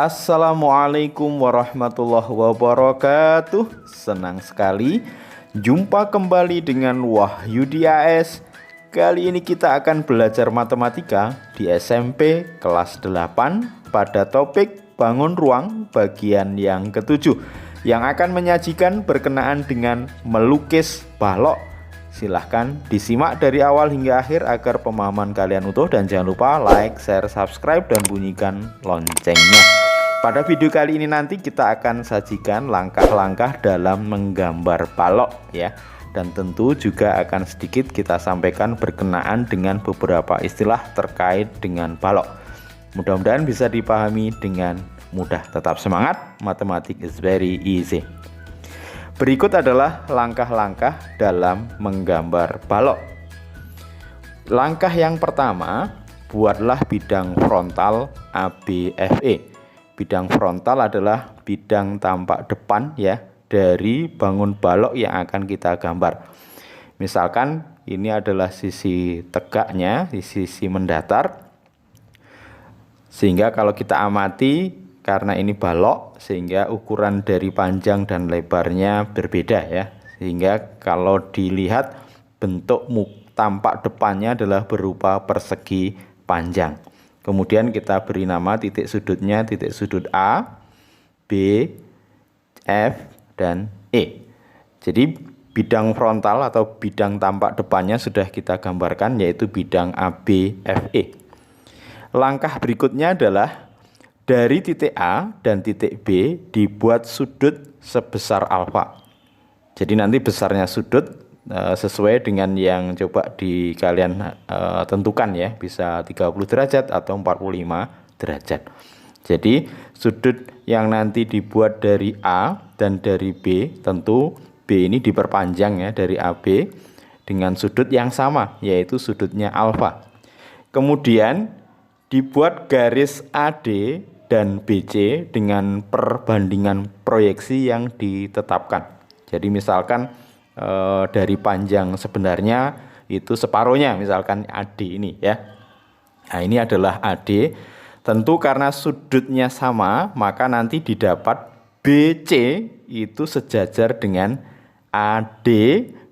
Assalamualaikum warahmatullahi wabarakatuh. Senang sekali jumpa kembali dengan Wahyudi AS. Kali ini kita akan belajar matematika di SMP kelas 8 pada topik bangun ruang bagian yang ketujuh, yang akan menyajikan berkenaan dengan melukis balok. Silahkan disimak dari awal hingga akhir agar pemahaman kalian utuh, dan jangan lupa like, share, subscribe, dan bunyikan loncengnya. Pada video kali ini nanti kita akan sajikan langkah-langkah dalam menggambar balok ya. Dan tentu juga akan sedikit kita sampaikan berkenaan dengan beberapa istilah terkait dengan balok. Mudah-mudahan bisa dipahami dengan mudah. Tetap semangat, matematik is very easy. Berikut adalah langkah-langkah dalam menggambar balok. Langkah yang pertama, buatlah bidang frontal ABFE. Bidang frontal adalah bidang tampak depan ya dari bangun balok yang akan kita gambar. Misalkan ini adalah sisi tegaknya, sisi mendatar. Sehingga kalau kita amati, karena ini balok, sehingga ukuran dari panjang dan lebarnya berbeda ya. Sehingga kalau dilihat bentuk tampak depannya adalah berupa persegi panjang. Kemudian kita beri nama titik sudutnya, titik sudut A, B, F, dan E. Jadi bidang frontal atau bidang tampak depannya sudah kita gambarkan, yaitu bidang ABFE. Langkah berikutnya adalah dari titik A dan titik B dibuat sudut sebesar alfa. Jadi nanti besarnya sudut sesuai dengan yang coba kalian tentukan ya, bisa 30 derajat atau 45 derajat. Jadi sudut yang nanti dibuat dari A dan dari B, tentu B ini diperpanjang ya dari AB dengan sudut yang sama, yaitu sudutnya alfa. Kemudian dibuat garis AD dan BC dengan perbandingan proyeksi yang ditetapkan. Jadi misalkan dari panjang sebenarnya itu separuhnya, misalkan AD ini ya. Nah, ini adalah AD. Tentu karena sudutnya sama, maka nanti didapat BC itu sejajar dengan AD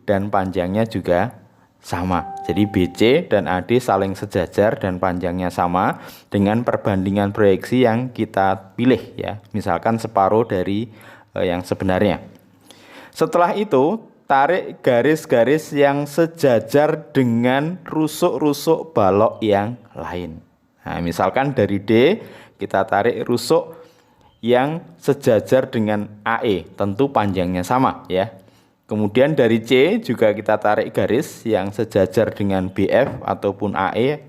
dan panjangnya juga sama. Jadi BC dan AD saling sejajar dan panjangnya sama dengan perbandingan proyeksi yang kita pilih ya. Misalkan separuh dari yang sebenarnya. Setelah itu tarik garis-garis yang sejajar dengan rusuk-rusuk balok yang lain. Nah, misalkan dari D kita tarik rusuk yang sejajar dengan AE, tentu panjangnya sama ya. Kemudian dari C juga kita tarik garis yang sejajar dengan BF ataupun AE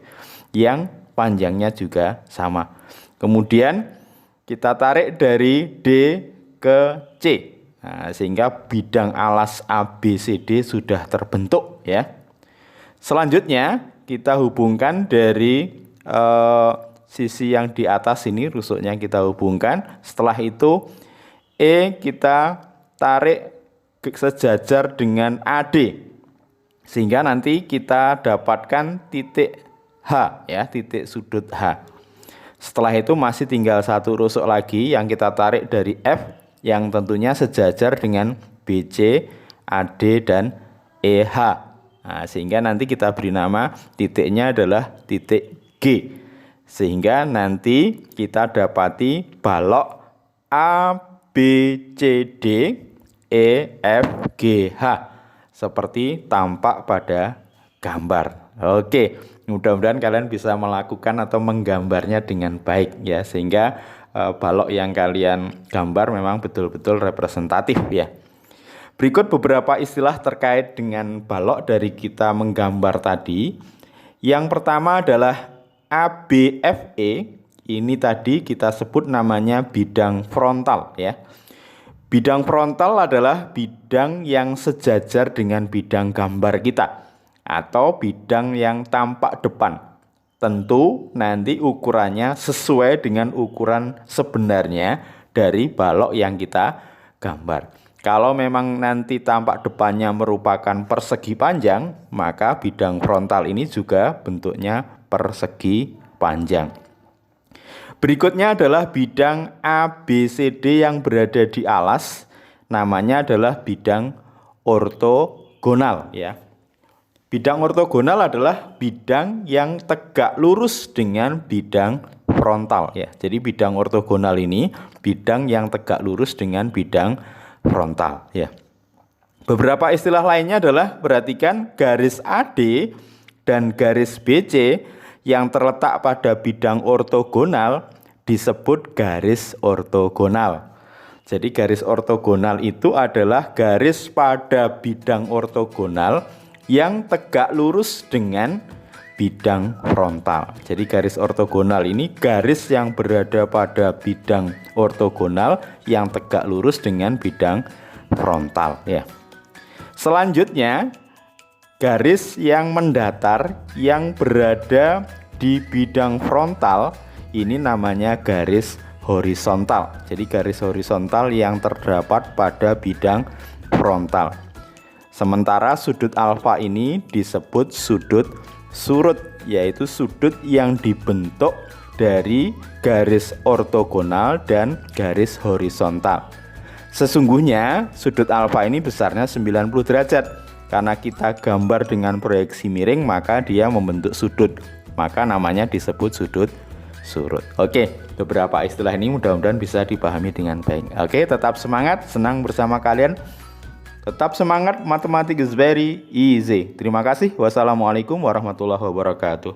yang panjangnya juga sama. Kemudian kita tarik dari D ke C. Nah, sehingga bidang alas ABCD sudah terbentuk ya. Selanjutnya kita hubungkan dari sisi yang di atas ini, rusuknya kita hubungkan. Setelah itu E kita tarik sejajar dengan AD, sehingga nanti kita dapatkan titik H ya, titik sudut H. Setelah itu masih tinggal satu rusuk lagi yang kita tarik dari F, yang tentunya sejajar dengan BC, AD, dan EH. Nah, sehingga nanti kita beri nama titiknya adalah titik G, sehingga nanti kita dapati balok ABCD EFGH seperti tampak pada gambar. Oke, mudah-mudahan kalian bisa melakukan atau menggambarnya dengan baik ya, sehingga balok yang kalian gambar memang betul-betul representatif ya. Berikut beberapa istilah terkait dengan balok dari kita menggambar tadi. Yang pertama adalah ABFE. Ini tadi kita sebut namanya bidang frontal ya. Bidang frontal adalah bidang yang sejajar dengan bidang gambar kita atau bidang yang tampak depan. Tentu nanti ukurannya sesuai dengan ukuran sebenarnya dari balok yang kita gambar. Kalau memang nanti tampak depannya merupakan persegi panjang, maka bidang frontal ini juga bentuknya persegi panjang. Berikutnya adalah bidang ABCD yang berada di alas, namanya adalah bidang ortogonal ya. Bidang ortogonal adalah bidang yang tegak lurus dengan bidang frontal ya. Jadi bidang ortogonal ini bidang yang tegak lurus dengan bidang frontal ya. Beberapa istilah lainnya adalah perhatikan garis AD dan garis BC yang terletak pada bidang ortogonal disebut garis ortogonal. Jadi garis ortogonal itu adalah garis pada bidang ortogonal yang tegak lurus dengan bidang frontal. Jadi garis ortogonal ini garis yang berada pada bidang ortogonal yang tegak lurus dengan bidang frontal ya. Selanjutnya garis yang mendatar yang berada di bidang frontal ini namanya garis horizontal. Jadi garis horizontal yang terdapat pada bidang frontal. Sementara sudut alfa ini disebut sudut surut, yaitu sudut yang dibentuk dari garis ortogonal dan garis horizontal. Sesungguhnya sudut alfa ini besarnya 90 derajat. Karena kita gambar dengan proyeksi miring, maka dia membentuk sudut. Maka namanya disebut sudut surut. Oke, beberapa istilah ini mudah-mudahan bisa dipahami dengan baik. Oke, tetap semangat, senang bersama kalian. Tetap semangat, matematik is very easy. Terima kasih. Wassalamualaikum warahmatullahi wabarakatuh.